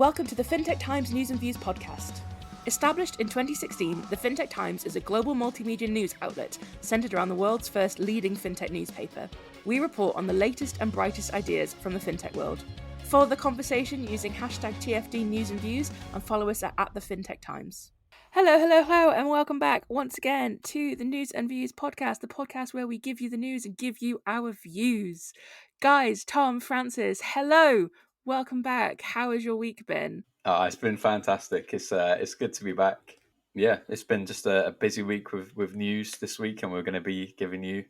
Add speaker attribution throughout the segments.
Speaker 1: Welcome to the Fintech Times News and Views podcast. Established in 2016, the Fintech Times is a global multimedia news outlet centered around the world's first leading fintech newspaper. We report on the latest and brightest ideas from the fintech world. Follow the conversation using hashtag TFD News and Views and follow us at the Fintech Times. Hello, and welcome back once again to the News and Views podcast, the podcast where we give you the news and give you our views. Guys, Tom, Francis, hello. Welcome back. How has your week been?
Speaker 2: It's been fantastic. It's good to be back. Yeah, it's been just a busy week with news this week, and we're going to be giving you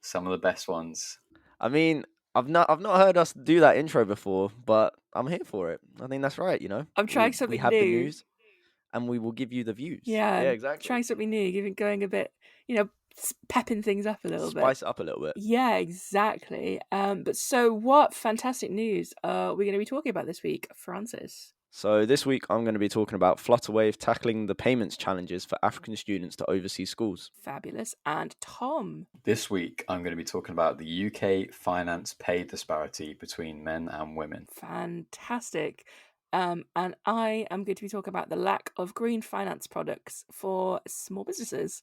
Speaker 2: some of the best ones.
Speaker 3: I mean, I've not heard us do that intro before, but I'm here for it. I think that's right.
Speaker 1: I'm trying something
Speaker 3: we have
Speaker 1: new.
Speaker 3: the news, and we will give you the views.
Speaker 1: Yeah,
Speaker 3: exactly.
Speaker 1: Trying something new, going a bit, pepping things up a little bit.
Speaker 3: Spice it up a little bit.
Speaker 1: Yeah, exactly. But so what fantastic news are we going to be talking about this week, Francis?
Speaker 3: So this week I'm going to be talking about Flutterwave tackling the payments challenges for African students to overseas schools.
Speaker 1: Fabulous. And Tom?
Speaker 2: This week I'm going to be talking about the UK finance pay disparity between men and women.
Speaker 1: Fantastic. And I am going to be talking about the lack of green finance products for small businesses.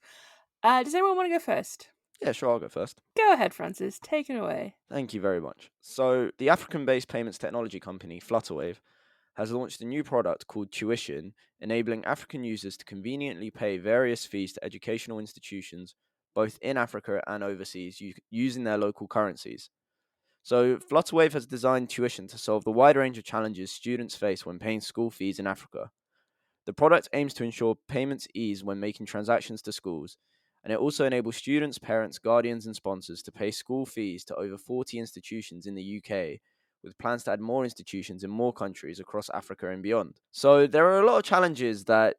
Speaker 1: Does anyone want to go first?
Speaker 3: Yeah, sure, I'll go first.
Speaker 1: Go ahead, Francis. Take it away.
Speaker 3: Thank you very much. So the African-based payments technology company Flutterwave has launched a new product called Tuition, enabling African users to conveniently pay various fees to educational institutions, both in Africa and overseas, using their local currencies. So, Flutterwave has designed Tuition to solve the wide range of challenges students face when paying school fees in Africa. The product aims to ensure payments ease when making transactions to schools, and it also enables students, parents, guardians, and sponsors to pay school fees to over 40 institutions in the UK, with plans to add more institutions in more countries across Africa and beyond. So there are a lot of challenges that,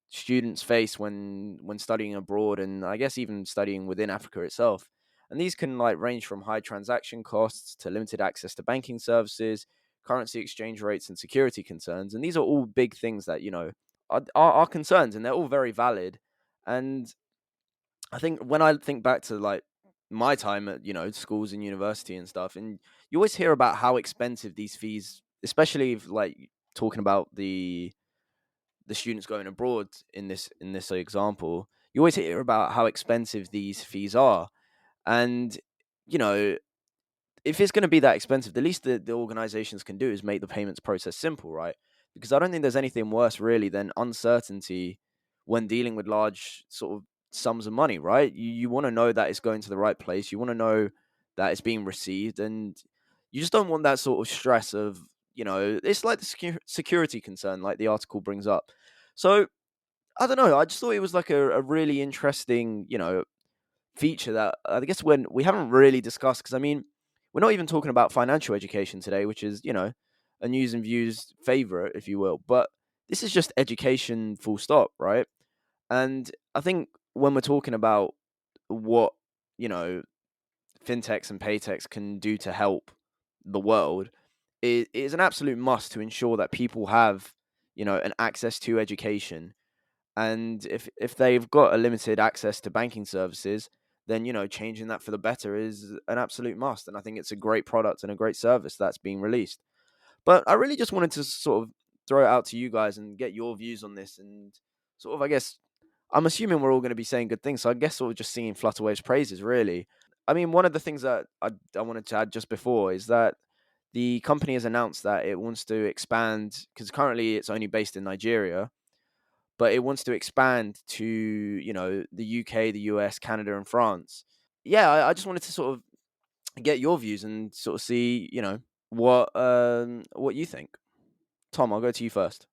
Speaker 3: students face when studying abroad, and I guess even studying within Africa itself. And these can range from high transaction costs to limited access to banking services, currency exchange rates, and security concerns. And these are all big things that, are concerns, and they're all very valid. And I think when I think back to my time at schools and university and stuff, and you always hear about how expensive these fees, especially if talking about the students going abroad in this example, you always hear about how expensive these fees are. And if it's going to be that expensive, the least the organizations can do is make the payments process simple, right? Because I don't think there's anything worse really than uncertainty when dealing with large sort of sums of money, right? You want to know that it's going to the right place. You want to know that it's being received, and you just don't want that sort of stress of, it's like the security concern, like the article brings up. So I don't know. I just thought it was a really interesting, feature that I guess when we haven't really discussed, because I mean, we're not even talking about financial education today, which is, a news and views favorite, if you will. But this is just education full stop, right? And I think when we're talking about what, fintechs and paytechs can do to help the world, it is an absolute must to ensure that people have, an access to education. And if they've got a limited access to banking services, then changing that for the better is an absolute must. And I think it's a great product and a great service that's being released. But I really just wanted to sort of throw it out to you guys and get your views on this, and sort of, I guess, I'm assuming we're all going to be saying good things, so I guess sort of just singing Flutterwave's praises, really. I mean, one of the things that I wanted to add just before is that the company has announced that it wants to expand, because currently it's only based in Nigeria, but it wants to expand to, the UK, the US, Canada, and France. Yeah, I just wanted to sort of get your views and sort of see, what you think. Tom, I'll go to you first.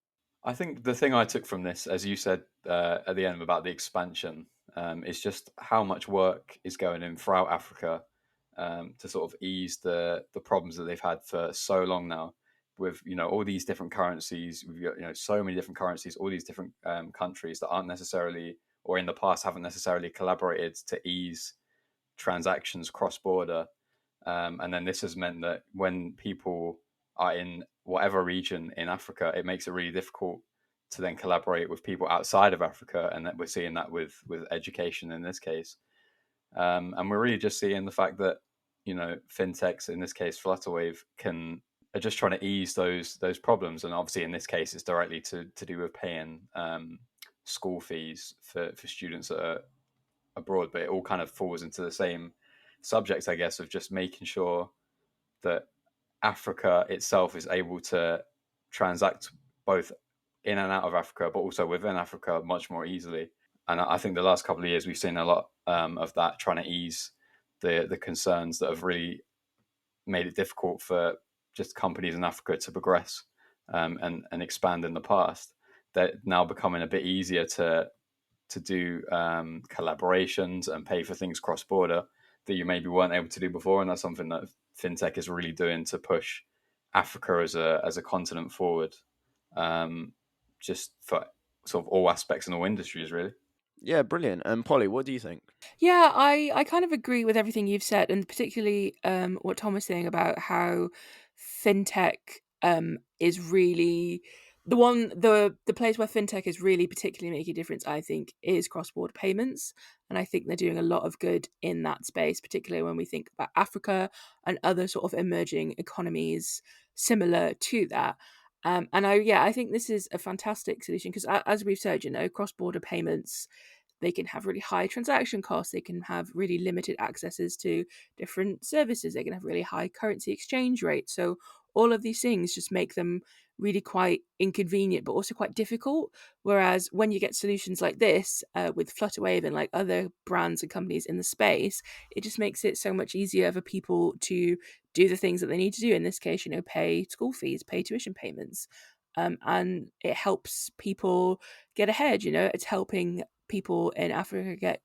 Speaker 2: I think the thing I took from this, as you said at the end about the expansion, is just how much work is going in throughout Africa to sort of ease the problems that they've had for so long now, with all these different currencies, with so many different currencies, all these different countries that aren't necessarily, or in the past haven't necessarily collaborated to ease transactions cross border, and then this has meant that when people are in whatever region in Africa, it makes it really difficult to then collaborate with people outside of Africa, and that we're seeing that with education in this case, and we're really just seeing the fact that fintechs, in this case Flutterwave, can are just trying to ease those problems. And obviously, in this case, it's directly to do with paying school fees for students that are abroad. But it all kind of falls into the same subject, I guess, of just making sure that Africa itself is able to transact both in and out of Africa, but also within Africa much more easily. And I think the last couple of years we've seen a lot of that, trying to ease the concerns that have really made it difficult for just companies in Africa to progress and expand in the past. They're now becoming a bit easier to do collaborations and pay for things cross border that you maybe weren't able to do before, and that's something that fintech is really doing to push Africa as a continent forward, just for sort of all aspects and all industries, really.
Speaker 3: Yeah, brilliant. And Polly, what do you think?
Speaker 1: Yeah, I kind of agree with everything you've said, and particularly what Tom was saying about how fintech is really the place where fintech is really particularly making a difference, I think, is cross-border payments. And I think they're doing a lot of good in that space, particularly when we think about Africa and other sort of emerging economies similar to that. And I think this is a fantastic solution because, as we've said, cross-border payments, they can have really high transaction costs. They can have really limited accesses to different services. They can have really high currency exchange rates. So all of these things just make them really quite inconvenient, but also quite difficult. Whereas when you get solutions like this with Flutterwave and like other brands and companies in the space, it just makes it so much easier for people to do the things that they need to do. In this case, pay school fees, pay tuition payments. And it helps people get ahead. It's helping people in Africa get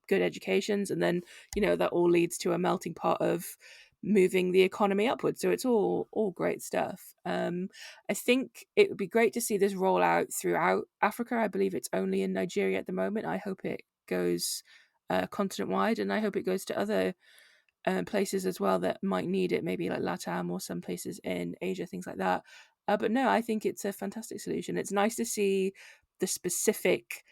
Speaker 1: good educations, and then that all leads to a melting pot of moving the economy upwards. So it's all great stuff. I think it would be great to see this roll out throughout Africa. I believe it's only in Nigeria at the moment. I hope it goes continent wide, and I hope it goes to other places as well that might need it, maybe like LATAM or some places in Asia, things like that. But no, I think it's a fantastic solution. It's nice to see the specific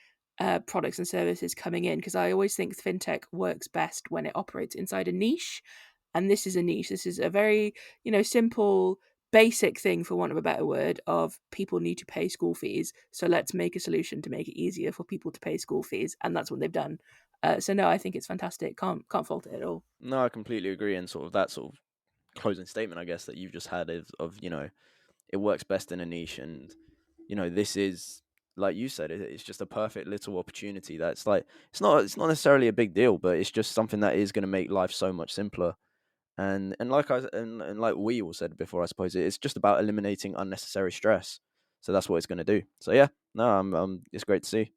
Speaker 1: products and services coming in, because I always think fintech works best when it operates inside a niche. And this is a niche. This is a very, simple, basic thing, for want of a better word, of people need to pay school fees. So let's make a solution to make it easier for people to pay school fees. And that's what they've done. So no, I think it's fantastic. Can't fault it at all.
Speaker 3: No, I completely agree. And sort of that sort of closing statement, I guess, that you've just had is of, it works best in a niche. And, this is, like you said, it's just a perfect little opportunity that's like, it's not necessarily a big deal, but it's just something that is going to make life so much simpler. And like and like we all said before, I suppose it's just about eliminating unnecessary stress. So that's what it's going to do. So yeah, no, it's great to see.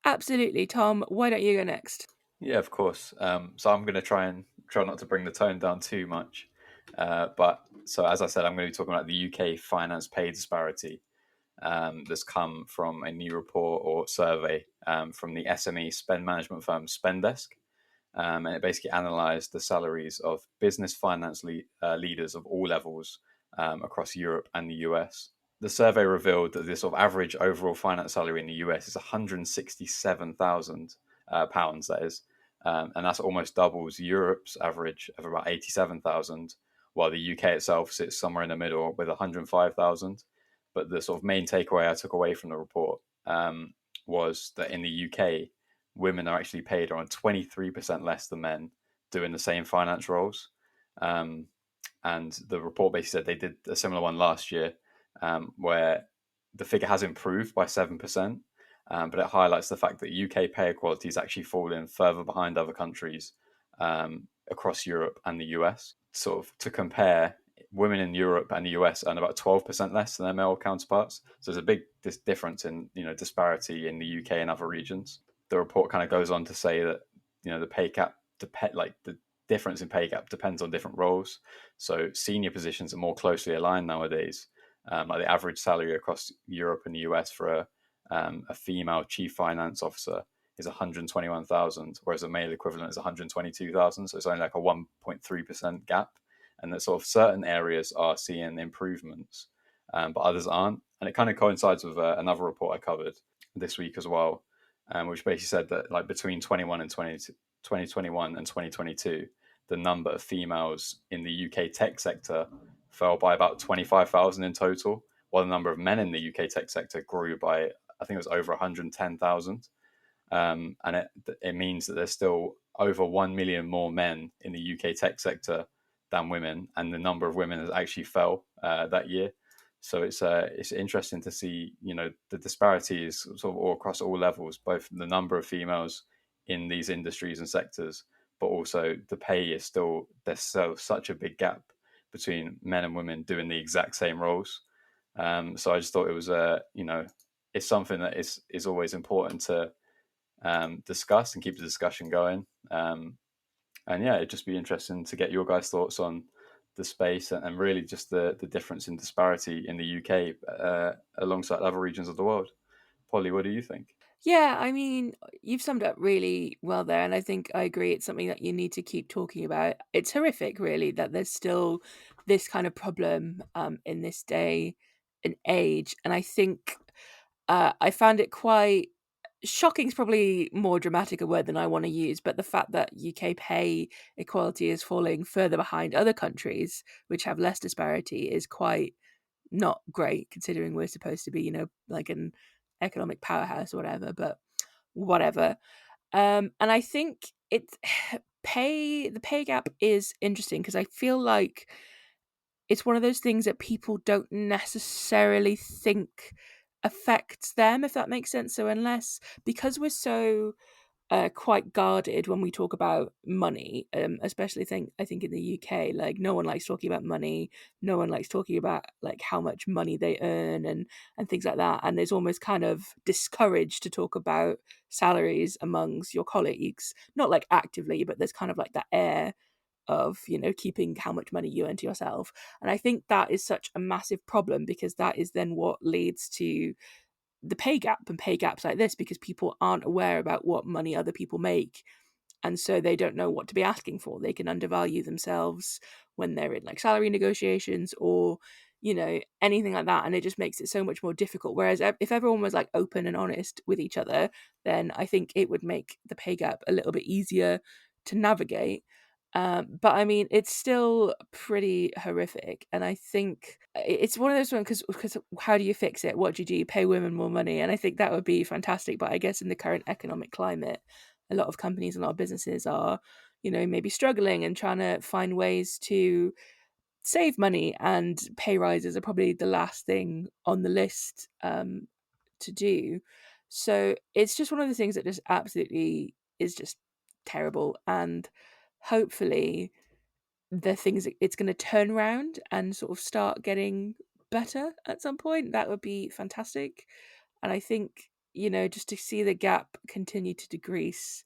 Speaker 1: Absolutely. Tom, why don't you go next?
Speaker 2: Yeah, of course. So I'm going to try not to bring the tone down too much. But so as I said, I'm going to be talking about the UK finance pay disparity that's come from a new report or survey from the SME spend management firm Spendesk. And it basically analysed the salaries of business finance leaders of all levels across Europe and the US. The survey revealed that the sort of average overall finance salary in the US is £167,000, that is, and that's almost doubles Europe's average of about 87,000, while the UK itself sits somewhere in the middle with 105,000. But the sort of main takeaway I took away from the report was that in the UK, women are actually paid around 23% less than men doing the same finance roles. And the report basically said they did a similar one last year, where the figure has improved by 7%, but it highlights the fact that UK pay equality is actually falling further behind other countries across Europe and the US. Sort of to compare, women in Europe and the US earn about 12% less than their male counterparts. So there's a big difference in disparity in the UK and other regions. The report kind of goes on to say that the pay gap the difference in pay gap depends on different roles. So senior positions are more closely aligned nowadays. Like the average salary across Europe and the US for a female chief finance officer is 121,000, whereas a male equivalent is 122,000. So it's only like a 1.3% gap. And that sort of certain areas are seeing improvements, but others aren't. And it kind of coincides with another report I covered this week as well, which basically said that like between 2021 and 2022, the number of females in the UK tech sector fell by about 25,000 in total, while the number of men in the UK tech sector grew by, I think it was over 110,000. And it means that there's still over 1 million more men in the UK tech sector than women, and the number of women has actually fell that year. So it's interesting to see, the disparity is sort of all across all levels, both the number of females in these industries and sectors, but also the pay is still, there's such a big gap between men and women doing the exact same roles. So I just thought it was it's something that is always important to discuss and keep the discussion going. And yeah, it'd just be interesting to get your guys' thoughts on the space and really just the difference in disparity in the UK alongside other regions of the world. Polly, what do you think?
Speaker 1: Yeah, I mean, you've summed up really well there, and I think I agree. It's something that you need to keep talking about. It's horrific, really, that there's still this kind of problem in this day and age. And I think I found it quite shocking, is probably more dramatic a word than I want to use, but the fact that UK pay equality is falling further behind other countries which have less disparity is quite not great, considering we're supposed to be, like an economic powerhouse or whatever, but whatever. And I think it's the pay gap is interesting because I feel like it's one of those things that people don't necessarily think affects them, if that makes sense. So because we're so quite guarded when we talk about money, especially I think in the UK, like no one likes talking about money. No one likes talking about like how much money they earn and things like that. And it's almost kind of discouraged to talk about salaries amongst your colleagues, not like actively, but there's kind of like that air of keeping how much money you earn to yourself. And I think that is such a massive problem because that is then what leads to the pay gap and pay gaps like this, because people aren't aware about what money other people make, and so they don't know what to be asking for. They can undervalue themselves when they're in like salary negotiations or anything like that, and it just makes it so much more difficult. Whereas if everyone was like open and honest with each other, then I think it would make the pay gap a little bit easier to navigate. But I mean, it's still pretty horrific, and I think it's one of those ones because how do you fix it? What do you do? You pay women more money, and I think that would be fantastic. But I guess in the current economic climate, a lot of companies and a lot of businesses are, maybe struggling and trying to find ways to save money, and pay rises are probably the last thing on the list to do. So it's just one of the things that just absolutely is just terrible, and hopefully the things it's going to turn around and sort of start getting better at some point. That would be fantastic. And I think just to see the gap continue to decrease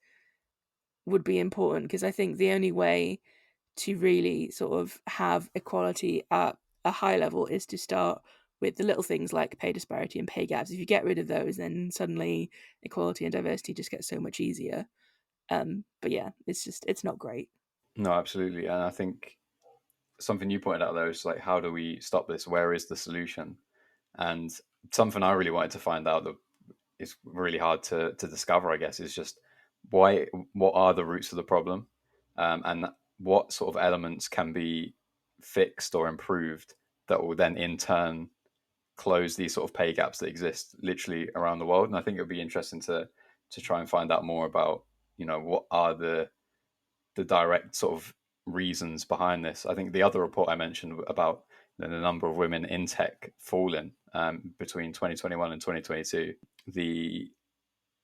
Speaker 1: would be important, because I think the only way to really sort of have equality at a high level is to start with the little things like pay disparity and pay gaps. If you get rid of those, then suddenly equality and diversity just get so much easier. But yeah, it's not great.
Speaker 2: No, absolutely. And I think something you pointed out there is like, how do we stop this? Where is the solution? And something I really wanted to find out that is really hard to discover, I guess, is just what are the roots of the problem, and what sort of elements can be fixed or improved that will then in turn close these sort of pay gaps that exist literally around the world. And I think it would be interesting to try and find out more about what are the direct sort of reasons behind this. I think the other report I mentioned about the number of women in tech falling between 2021 and 2022, the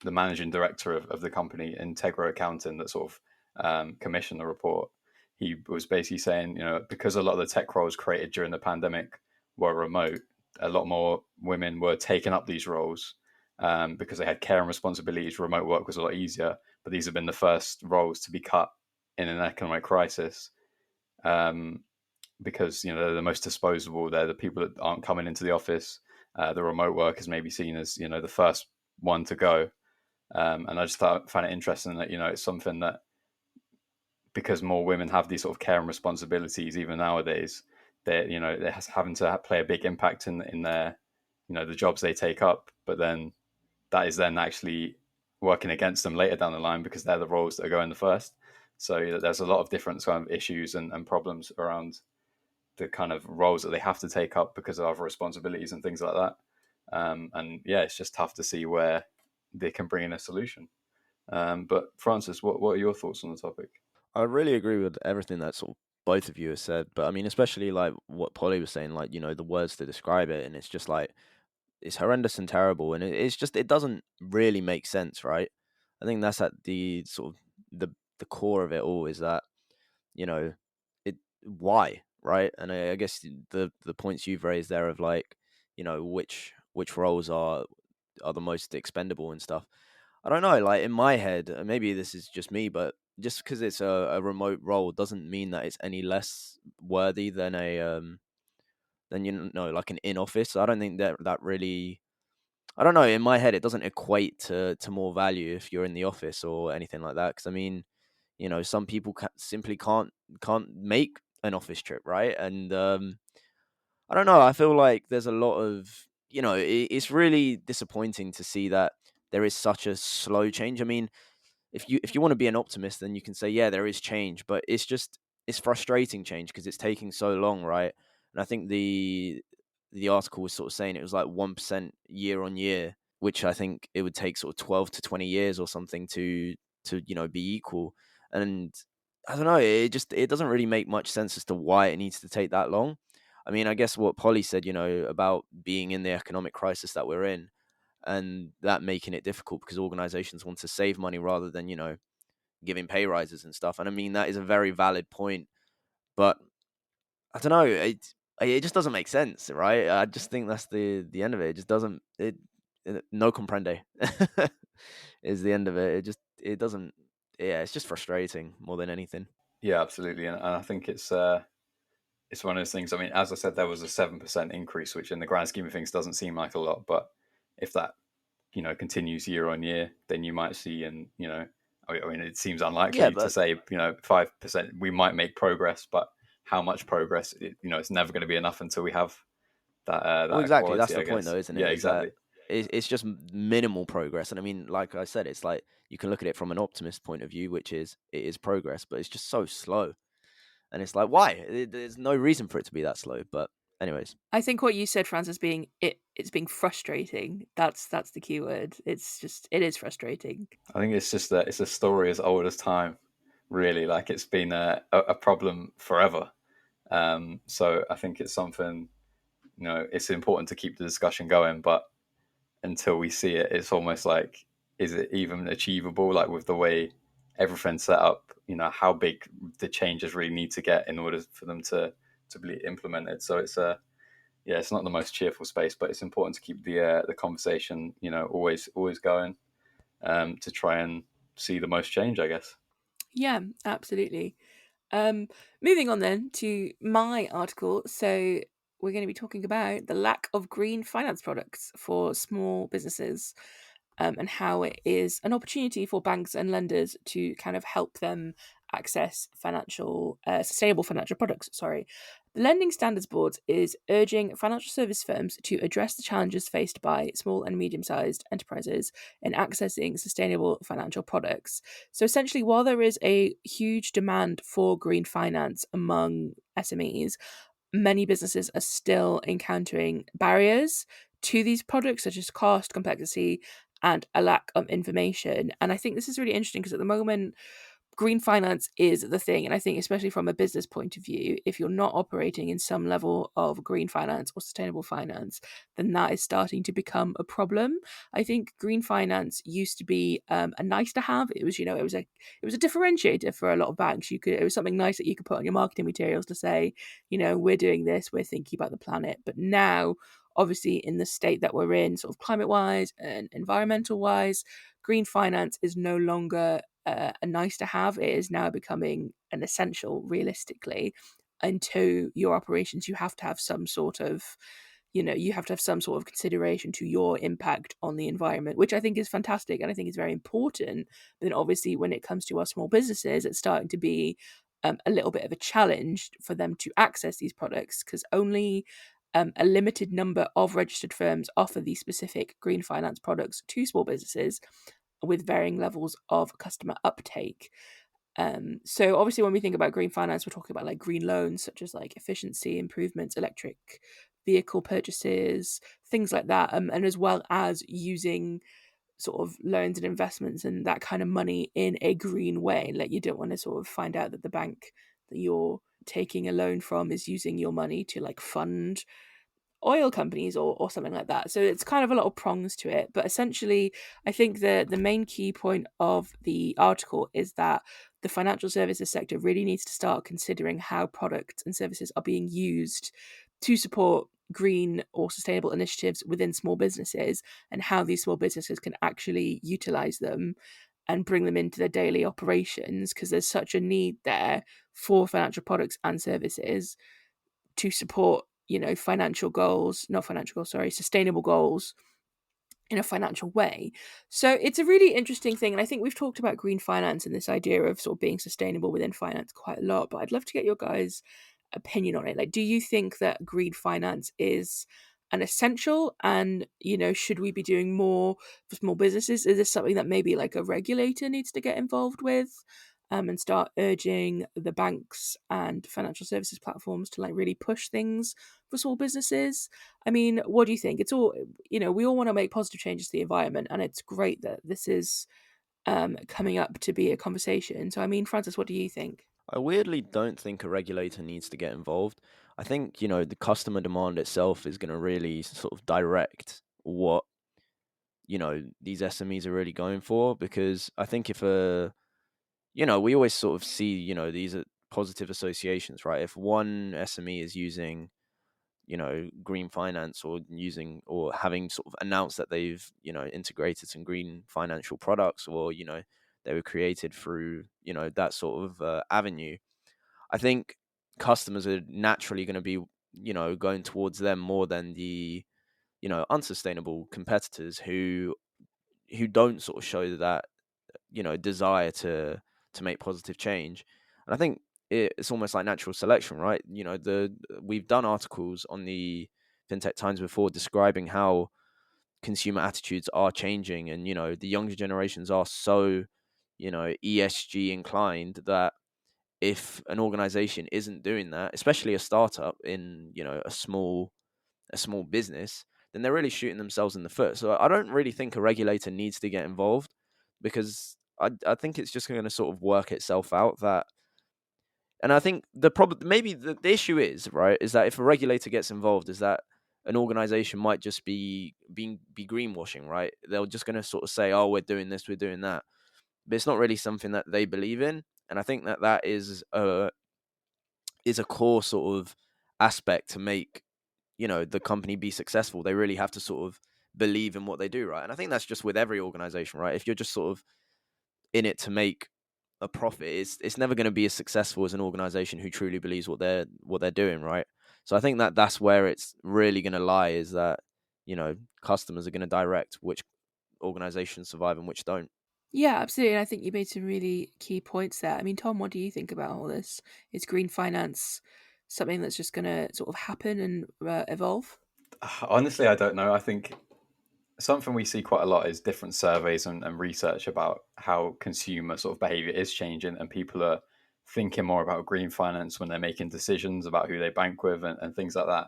Speaker 2: managing director of the company, Integra Accounting, that sort of commissioned the report, he was basically saying, because a lot of the tech roles created during the pandemic were remote, a lot more women were taking up these roles because they had care and responsibilities. Remote work was a lot easier, but these have been the first roles to be cut in an economic crisis, because they're the most disposable. They're the people that aren't coming into the office. The remote work is maybe seen as the first one to go. And I just found it interesting that it's something that, because more women have these sort of care and responsibilities even nowadays, they're having to play a big impact in their the jobs they take up. But then that is then actually working against them later down the line, because they're the roles that are going the first. So there's a lot of different kind of issues and problems around the kind of roles that they have to take up because of other responsibilities and things like that. And yeah, it's just tough to see where they can bring in a solution. But Francis, what are your thoughts on the topic?
Speaker 3: I really agree with everything that sort of both of you have said, but I mean, especially like what Polly was saying, like, the words to describe it, and it's just like it's horrendous and terrible, and it's just it doesn't really make sense, right? I think that's at the sort of the core of it all is that you know it why, right? And I guess the points you've raised there of like which roles are the most expendable and stuff. I don't know, like in my head, maybe this is just me, but just because it's a remote role doesn't mean that it's any less worthy than like an in office. I don't think that really. I don't know. In my head, it doesn't equate to more value if you're in the office or anything like that. Because I mean, some people simply can't make an office trip, right? And I don't know. I feel like there's a lot of it's really disappointing to see that there is such a slow change. I mean, if you want to be an optimist, then you can say, yeah, there is change, but it's frustrating change because it's taking so long, right? And I think the article was sort of saying it was like 1% year on year, which I think it would take sort of 12 to 20 years or something to be equal. And I don't know, it doesn't really make much sense as to why it needs to take that long. I mean, I guess what Polly said, about being in the economic crisis that we're in, and that making it difficult because organizations want to save money rather than giving pay rises and stuff. And I mean, that is a very valid point, but I don't know, it just doesn't make sense, right? I just think that's the end of it. It just doesn't no comprende is the end of it. It doesn't. Yeah, it's just frustrating more than anything.
Speaker 2: Yeah, absolutely, and I think it's one of those things. I mean, as I said, there was a 7% increase, which in the grand scheme of things doesn't seem like a lot, but if that continues year on year, then you might see, and I mean, it seems
Speaker 3: Yeah,
Speaker 2: unlikely to
Speaker 3: but
Speaker 2: say 5%. We might make progress, but how much progress? It's never going to be enough until we have
Speaker 3: well,
Speaker 2: that
Speaker 3: exactly. That's
Speaker 2: equality,
Speaker 3: the
Speaker 2: I
Speaker 3: point,
Speaker 2: guess.
Speaker 3: though, isn't
Speaker 2: Yeah,
Speaker 3: it? Is that
Speaker 2: exactly.
Speaker 3: it's just minimal progress, and I mean, like I said, it's like you can look at it from an optimist point of view, which is it is progress, but it's just so slow, and it's like why? There's no reason for it to be that slow. But anyways,
Speaker 1: I think what you said, Francis, being it's being frustrating. That's the key word. It is frustrating.
Speaker 2: I think it's just that it's a story as old as time, really. Like it's been a problem forever. So I think it's something, it's important to keep the discussion going, but until we see it, it's almost like, is it even achievable? Like with the way everything's set up, how big the changes really need to get in order for them to be implemented. So it's yeah, it's not the most cheerful space, but it's important to keep the conversation, always going, to try and see the most change, I guess.
Speaker 1: Yeah, absolutely. Um, Moving on then to my article. So we're going to be talking about the lack of green finance products for small businesses, and how it is an opportunity for banks and lenders to kind of help them access sustainable financial products. Sorry. The Lending Standards Board is urging financial service firms to address the challenges faced by small and medium sized enterprises in accessing sustainable financial products. So essentially, while there is a huge demand for green finance among SMEs, many businesses are still encountering barriers to these products, such as cost, complexity, and a lack of information. And I think this is really interesting because at the moment, green finance is the thing. And I think, especially from a business point of view, if you're not operating in some level of green finance or sustainable finance, then that is starting to become a problem. I think green finance used to be a nice to have. It was, it was a differentiator for a lot of banks. It was something nice that you could put on your marketing materials to say, we're doing this, we're thinking about the planet. But now, obviously, in the state that we're in, sort of climate wise and environmental wise, green finance is no longer a nice to have. It is now becoming an essential, realistically. And to your operations, you have to have some sort of, you have to have some sort of consideration to your impact on the environment, which I think is fantastic and I think is very important. But then obviously, when it comes to our small businesses, it's starting to be a little bit of a challenge for them to access these products because only a limited number of registered firms offer these specific green finance products to small businesses with varying levels of customer uptake. So obviously when we think about green finance, we're talking about like green loans, such as like efficiency improvements, electric vehicle purchases, things like that, and as well as using sort of loans and investments and that kind of money in a green way. Like you don't want to sort of find out that the bank that you're taking a loan from is using your money to like fund oil companies or something like that. So it's kind of a lot of prongs to it. But essentially, I think the main key point of the article is that the financial services sector really needs to start considering how products and services are being used to support green or sustainable initiatives within small businesses, and how these small businesses can actually utilize them and bring them into their daily operations, because there's such a need there for financial products and services to support, financial goals, not financial goals, sorry, sustainable goals in a financial way. So it's a really interesting thing. And I think we've talked about green finance and this idea of sort of being sustainable within finance quite a lot, but I'd love to get your guys' opinion on it. Like, do you think that green finance is an essential, and should we be doing more for small businesses? Is this something that maybe like a regulator needs to get involved with, and start urging the banks and financial services platforms to like really push things for small businesses? I mean, what do you think? It's all, we all want to make positive changes to the environment, and it's great that this is coming up to be a conversation. So I mean, Francis, what do you think?
Speaker 3: I weirdly don't think a regulator needs to get involved. I think, the customer demand itself is going to really sort of direct what, these SMEs are really going for. Because I think if we always sort of see, these are positive associations, right? If one SME is using, green finance, or using, or having sort of announced that they've, integrated some green financial products, or, they were created through, that sort of avenue, I think customers are naturally going to be, going towards them more than the, unsustainable competitors who don't sort of show that, desire to make positive change. And I think it's almost like natural selection, right? We've done articles on the Fintech Times before describing how consumer attitudes are changing, and the younger generations are so, ESG inclined, that if an organization isn't doing that, especially a startup in, a small business, then they're really shooting themselves in the foot. So I don't really think a regulator needs to get involved, because I think it's just going to sort of work itself out. And I think the problem, maybe the issue is, right, is that if a regulator gets involved, is that an organization might just be greenwashing, right? They're just going to sort of say, oh, we're doing this, we're doing that, but it's not really something that they believe in. And I think that is a core sort of aspect to make, the company be successful. They really have to sort of believe in what they do, right? And I think that's just with every organization, right? If you're just sort of in it to make a profit, it's never going to be as successful as an organization who truly believes what they're doing, right? So I think that's where it's really going to lie, is that, customers are going to direct which organizations survive and which don't.
Speaker 1: Yeah, absolutely. And I think you made some really key points there. I mean, Tom, what do you think about all this? Is green finance something that's just going to sort of happen and evolve?
Speaker 2: Honestly, I don't know. I think something we see quite a lot is different surveys and research about how consumer sort of behavior is changing, and people are thinking more about green finance when they're making decisions about who they bank with and things like that.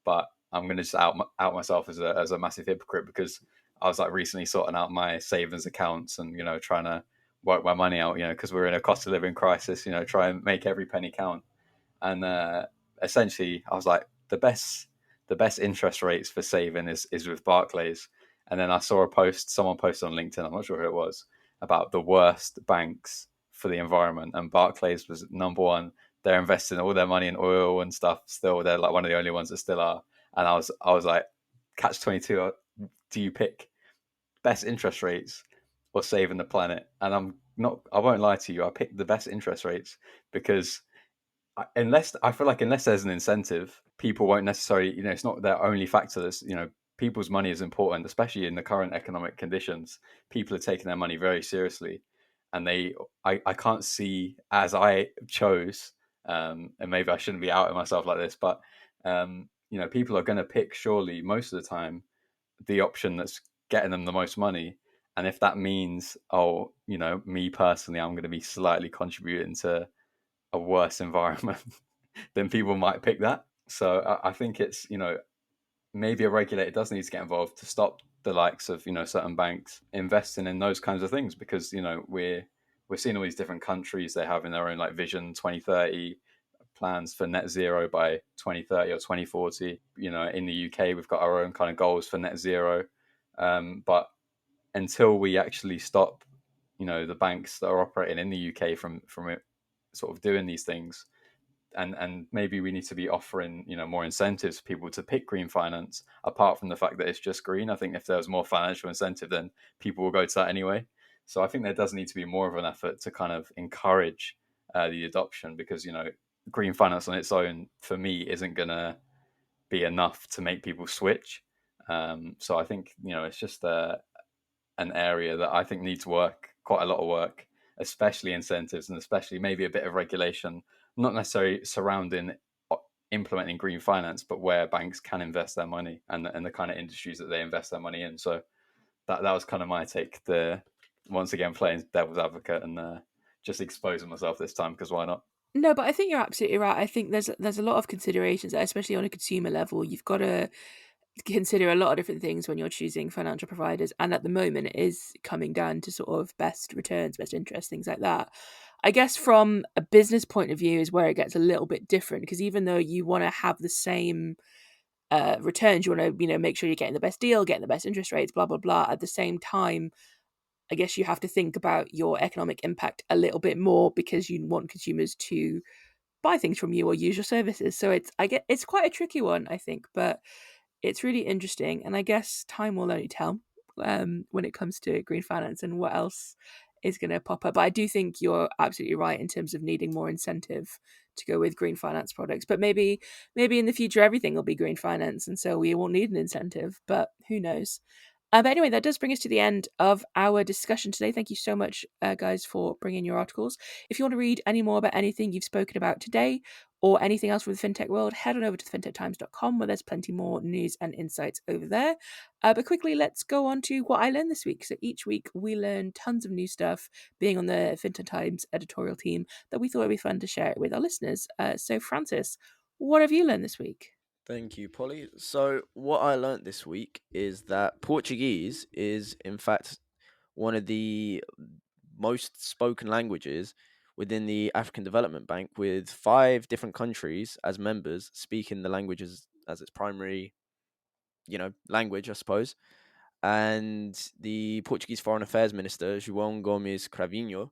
Speaker 2: But I'm going to just out myself as a massive hypocrite, because I was like recently sorting out my savings accounts and trying to work my money out, because we're in a cost of living crisis, try and make every penny count. And essentially I was like, the best interest rates for saving is with Barclays. And then I saw someone posted on LinkedIn, I'm not sure who it was, about the worst banks for the environment, and Barclays was number one. They're investing all their money in oil and stuff still. They're like one of the only ones that still are. And I was like, catch 22, do you pick best interest rates or saving the planet? And I won't lie to you, I picked the best interest rates, because unless there's an incentive, people won't necessarily, it's not their only factor. That's, people's money is important, especially in the current economic conditions. People are taking their money very seriously, and I can't see, as I chose, and maybe I shouldn't be outing myself like this, but people are going to pick, surely most of the time, the option that's getting them the most money. And if that means, me personally, I'm going to be slightly contributing to a worse environment, then people might pick that. So I think it's, maybe a regulator does need to get involved to stop the likes of, certain banks investing in those kinds of things, because, we're seeing all these different countries, they have in their own like Vision 2030 plans for net zero by 2030 or 2040. In the UK, we've got our own kind of goals for net zero. But until we actually stop, the banks that are operating in the UK from it sort of doing these things, and maybe we need to be offering more incentives for people to pick green finance, apart from the fact that it's just green. I think if there was more financial incentive, then people will go to that anyway. So I think there does need to be more of an effort to kind of encourage the adoption, because green finance on its own for me isn't going to be enough to make people switch. So I think it's just an area that I think needs quite a lot of work, especially incentives, and especially maybe a bit of regulation, not necessarily surrounding implementing green finance, but where banks can invest their money, and the kind of industries that they invest their money in. So that was kind of my take. Once again, playing devil's advocate and just exposing myself this time, because why not?
Speaker 1: No, but I think you're absolutely right. I think there's a lot of considerations, especially on a consumer level. You've got to consider a lot of different things when you're choosing financial providers, and at the moment it is coming down to sort of best returns, best interest, things like that. I guess from a business point of view is where it gets a little bit different, because even though you want to have the same returns, you want to make sure you're getting the best deal, getting the best interest rates, blah blah blah. At the same time, I guess you have to think about your economic impact a little bit more, because you want consumers to buy things from you or use your services. So it's quite a tricky one, I think, but it's really interesting, and I guess time will only tell when it comes to green finance and what else is going to pop up. But I do think you're absolutely right in terms of needing more incentive to go with green finance products. But maybe in the future everything will be green finance, and so we won't need an incentive. But who knows? But anyway, that does bring us to the end of our discussion today. Thank you so much, guys, for bringing your articles. If you want to read any more about anything you've spoken about today, or anything else from the fintech world, head on over to thefintechtimes.com, where there's plenty more news and insights over there. But quickly, let's go on to what I learned this week. So each week we learn tons of new stuff, being on the Fintech Times editorial team, that we thought would be fun to share it with our listeners. So Francis, what have you learned this week?
Speaker 3: Thank you, Polly. So, what I learnt this week is that Portuguese is, in fact, one of the most spoken languages within the African Development Bank, with 5 different countries as members speaking the language as its primary, language, I suppose. And the Portuguese Foreign Affairs Minister, João Gomes Cravinho,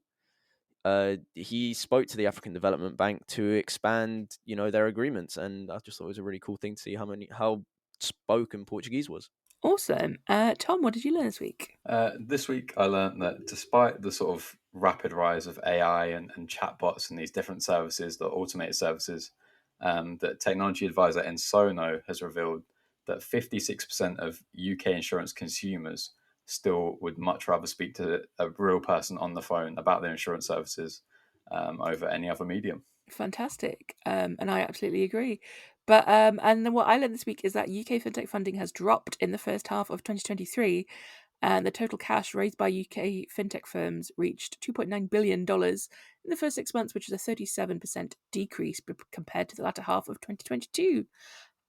Speaker 3: he spoke to the African Development Bank to expand, their agreements, and I just thought it was a really cool thing to see how spoken Portuguese was.
Speaker 1: Awesome. Tom, what did you learn this week?
Speaker 2: This week I learned that despite the sort of rapid rise of AI and chatbots and these different services, the automated services, that technology advisor Ensono has revealed that 56% of UK insurance consumers still would much rather speak to a real person on the phone about their insurance services over any other medium.
Speaker 1: Fantastic. And I absolutely agree. But and then what I learned this week is that UK fintech funding has dropped in the first half of 2023, and the total cash raised by UK fintech firms reached $2.9 billion in the first 6 months, which is a 37% decrease compared to the latter half of 2022.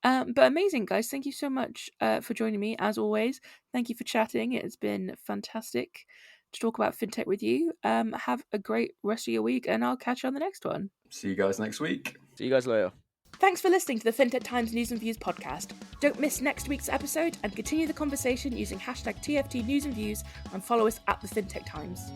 Speaker 1: But amazing, guys. Thank you so much for joining me, as always. Thank you for chatting. It's been fantastic to talk about fintech with you. Have a great rest of your week, and I'll catch you on the next one.
Speaker 2: See you guys next week.
Speaker 3: See you guys later.
Speaker 1: Thanks for listening to the Fintech Times News and Views podcast. Don't miss next week's episode, and continue the conversation using hashtag TFT News and Views, and follow us at the Fintech Times.